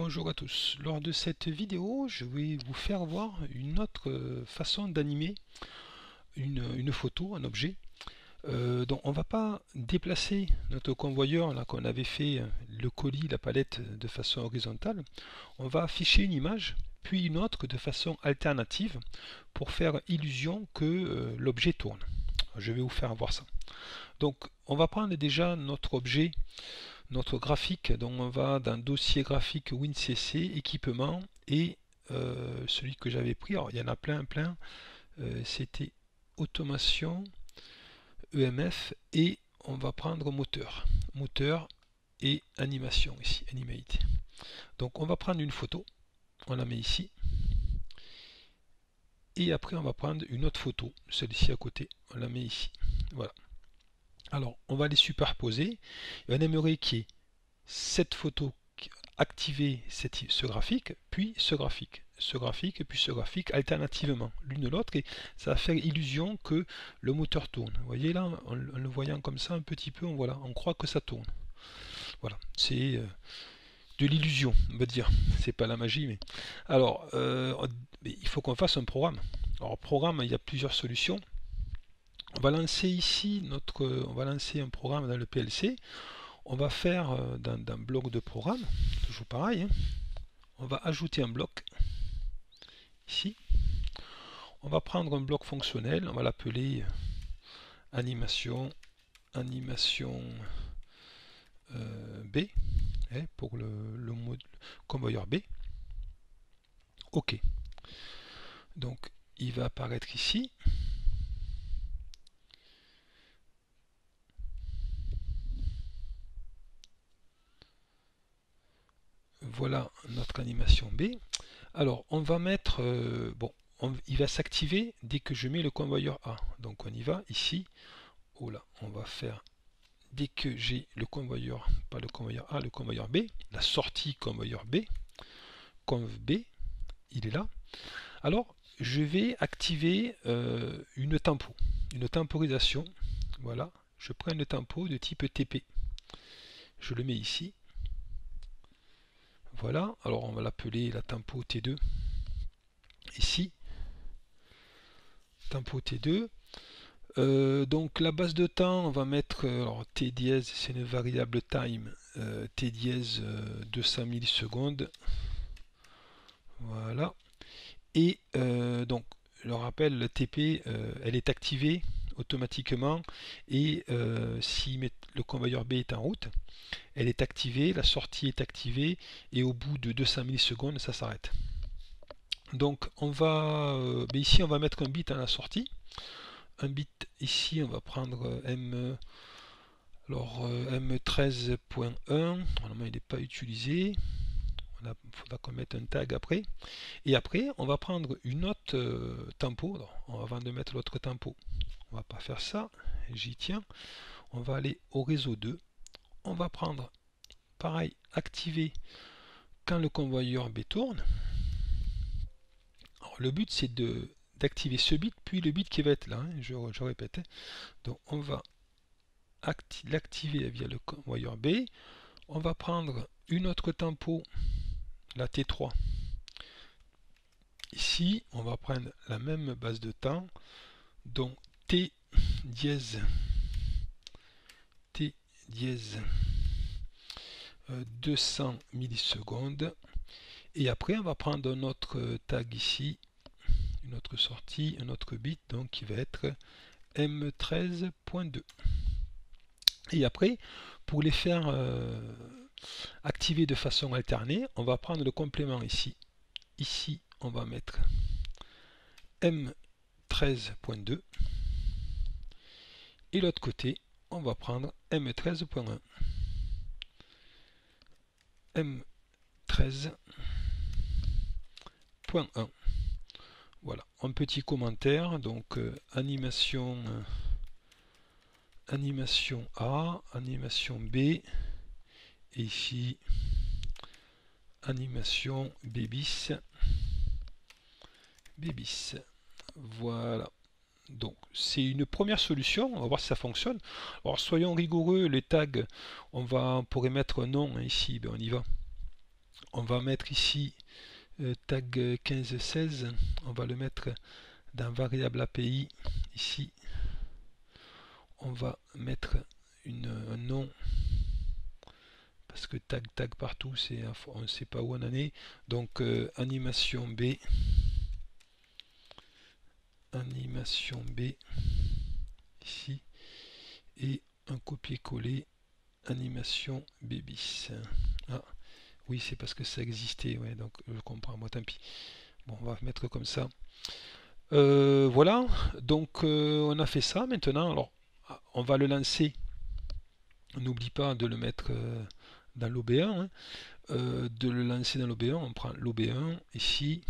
Bonjour à tous. Lors de cette vidéo, je vais vous faire voir une autre façon d'animer une photo, un objet. Donc on ne va pas déplacer notre convoyeur là qu'on avait fait le colis, la palette de façon horizontale. On va afficher une image puis une autre de façon alternative pour faire illusion que l'objet tourne. Je vais vous faire voir ça. Donc on va prendre déjà notre objet, notre graphique. Donc on va dans dossier graphique WinCC, équipement, et celui que j'avais pris, alors il y en a plein, c'était automation, EMF, et on va prendre moteur et animation ici, animate. Donc on va prendre une photo, on la met ici, et après on va prendre une autre photo, celle-ci à côté, on la met ici. Voilà. Alors on va les superposer, et on aimerait qu'il y ait cette photo activer ce graphique, puis ce graphique, et puis ce graphique alternativement, l'une l'autre, et ça va faire illusion que le moteur tourne. Vous voyez là, en le voyant comme ça un petit peu, on croit que ça tourne. Voilà, c'est de l'illusion, on va dire. C'est pas la magie, mais alors il faut qu'on fasse un programme. Alors programme, il y a plusieurs solutions. On va lancer ici on va lancer un programme dans le PLC. On va faire dans bloc de programme, toujours pareil, hein. On va ajouter un bloc ici. On va prendre un bloc fonctionnel, on va l'appeler animation B, pour le mode convoyeur B. OK. Donc il va apparaître ici. Voilà notre animation B. Alors on va mettre, il va s'activer dès que je mets le convoyeur A. Donc on y va ici. Oh là, on va faire dès que j'ai le convoyeur, pas le convoyeur A, le convoyeur B, la sortie convoyeur B, conv B, il est là. Alors je vais activer une temporisation. Voilà, je prends le tempo de type TP. Je le mets ici. Voilà, alors on va l'appeler la tempo T2 ici. Tempo T2. Donc la base de temps, on va mettre alors, T dièse, c'est une variable time, T dièse 200 millisecondes. Voilà. Et donc, je rappelle, le TP, elle est activée automatiquement, et si le convoyeur B est en route, elle est activée, la sortie est activée, et au bout de 200 millisecondes, ça s'arrête. Donc on va, ici on va mettre un bit à la sortie. Un bit ici, on va prendre M13.1, normalement il n'est pas utilisé, il faudra qu'on mette un tag après, et après on va prendre une autre tempo. Avant de mettre l'autre tempo, on va pas faire ça, j'y tiens, on va aller au réseau 2, on va prendre pareil, activer quand le convoyeur B tourne. Alors, le but c'est d'activer ce bit, puis le bit qui va être là, hein, je répète. Donc on va l'activer via le convoyeur B. On va prendre une autre tempo, la T3. Ici, on va prendre la même base de temps, donc T dièse 200 millisecondes. Et après, on va prendre un autre tag ici, une autre sortie, un autre bit, donc qui va être M13.2. Et après, pour les faire activer de façon alternée, on va prendre le complément ici. Ici, on va mettre M13.2. Et l'autre côté, on va prendre M13.1. M13.1. Voilà, un petit commentaire. Donc animation A, animation B, et ici animation B bis. Voilà. Donc c'est une première solution, on va voir si ça fonctionne. Alors soyons rigoureux, les tags, on pourrait mettre un nom ici, on y va. On va mettre ici tag 1516, on va le mettre dans variable API. Ici, on va mettre un nom, parce que tag partout, on ne sait pas où on en est. Donc animation B, ici, et un copier-coller animation B-bis. Ah, oui, c'est parce que ça existait, ouais, donc je comprends, moi tant pis. Bon, on va mettre comme ça. Voilà, donc on a fait ça. Maintenant, alors, on va le lancer. N'oublie pas de le mettre dans l'OB1, hein. De le lancer dans l'OB1, on prend l'OB1 ici.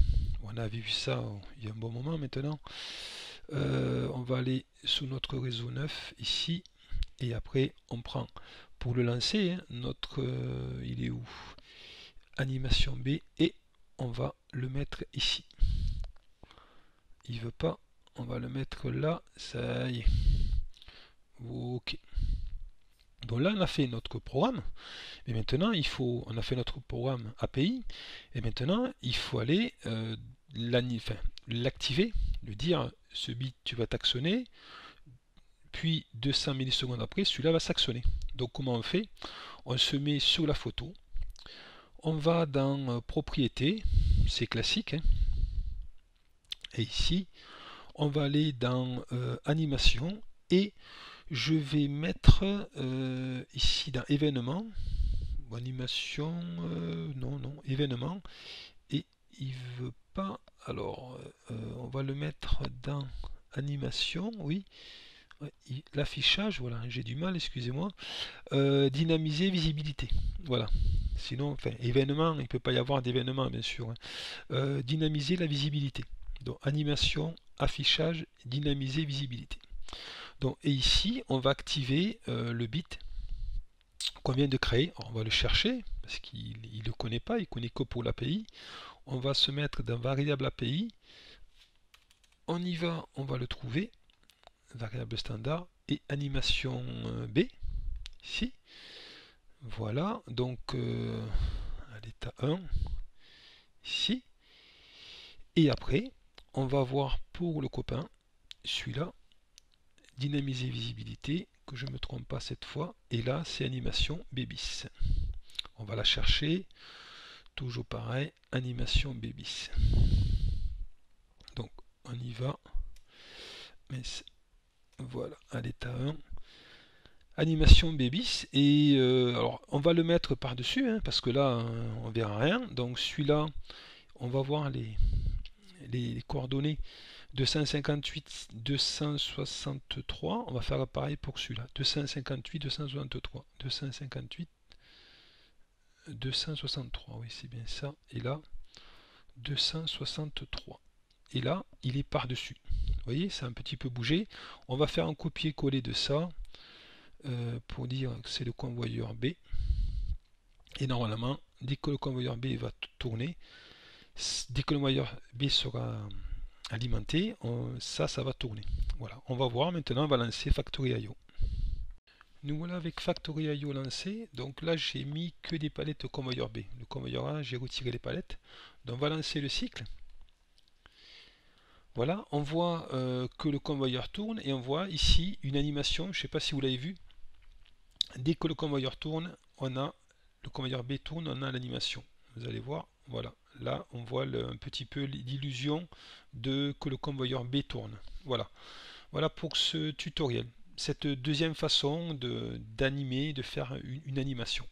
On a vu ça il y a un bon moment maintenant. On va aller sous notre réseau 9 ici, et après on prend pour le lancer, hein, notre il est où, animation B, et on va le mettre ici. Il veut pas, on va le mettre là, ça y est. Ok. Donc là on a fait notre programme, et maintenant on a fait notre programme API, et maintenant il faut aller l'activer, lui dire ce bit tu vas t'actionner, puis 200 millisecondes après celui-là va s'actionner. Donc comment on fait? On se met sur la photo, on va dans propriétés, c'est classique, hein. Et ici on va aller dans animation, et je vais mettre ici dans événements, animation, non, événement, et il veut pas, alors on va le mettre dans animation, oui, l'affichage, voilà, j'ai du mal, excusez-moi, dynamiser visibilité, voilà, sinon, enfin, événement, il ne peut pas y avoir d'événement, bien sûr, hein. Dynamiser la visibilité, donc animation, affichage, dynamiser visibilité. Donc, et ici, on va activer le bit qu'on vient de créer. Alors, on va le chercher parce qu'il ne le connaît pas, il connaît que pour l'API. On va se mettre dans variable API. On y va, on va le trouver. Variable standard et animation B. Ici. Voilà, donc à l'état 1. Ici. Et après, on va voir pour le copain, celui-là, dynamiser visibilité, que je ne me trompe pas cette fois, et là c'est animation B-bis. On va la chercher, toujours pareil, animation B-bis. Donc on y va, mais voilà, à l'état 1, animation B-bis, et alors on va le mettre par dessus, hein, parce que là on verra rien. Donc celui-là, on va voir les coordonnées 258, 263, on va faire pareil pour celui-là, 258, 263, 258, 263, oui c'est bien ça, et là, 263, et là, il est par-dessus, vous voyez, c'est un petit peu bougé, on va faire un copier-coller de ça, pour dire que c'est le convoyeur B, et normalement, dès que le convoyeur B va tourner, dès que le convoyeur B sera alimenté, ça va tourner. Voilà, on va voir maintenant, on va lancer Factory.io. Nous voilà avec Factory.io lancé. Donc là, j'ai mis que des palettes au convoyeur B. Le convoyeur A, j'ai retiré les palettes. Donc on va lancer le cycle. Voilà, on voit que le convoyeur tourne, et on voit ici une animation. Je ne sais pas si vous l'avez vu. Dès que le convoyeur tourne, le convoyeur B tourne, on a l'animation. Vous allez voir, voilà. Là, on voit un petit peu l'illusion que le convoyeur B tourne. Voilà. Voilà pour ce tutoriel. Cette deuxième façon d'animer, de faire une animation.